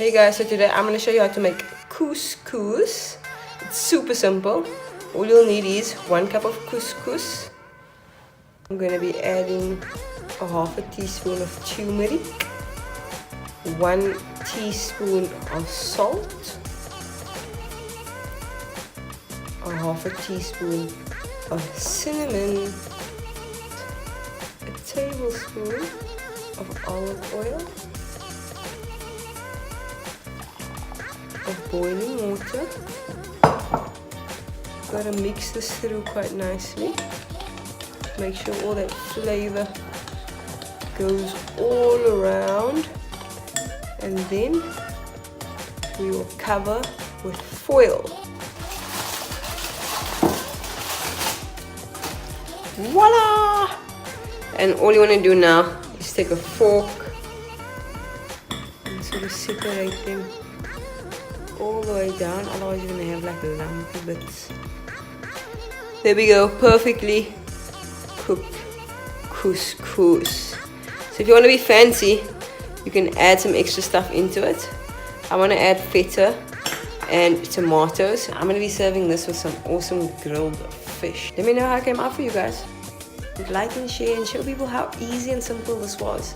Hey guys, so today I'm going to show you how to make couscous. It's super simple. All you'll need is 1 cup of couscous. I'm going to be adding a half a teaspoon of turmeric, 1 teaspoon of salt, a half a teaspoon of cinnamon, a tablespoon of olive oil, of boiling water. Gotta mix this through quite nicely. Make sure all that flavor goes all around, and then we will cover with foil. Voila! And all you want to do now is take a fork and sort of separate them all the way down, otherwise you're going to have like lumpy bits. There we go, perfectly cooked couscous. So if you want to be fancy, you can add some extra stuff into it. I want to add feta and tomatoes. I'm going to be serving this with some awesome grilled fish. Let me know how it came out for you guys. Like and share and show people how easy and simple this was.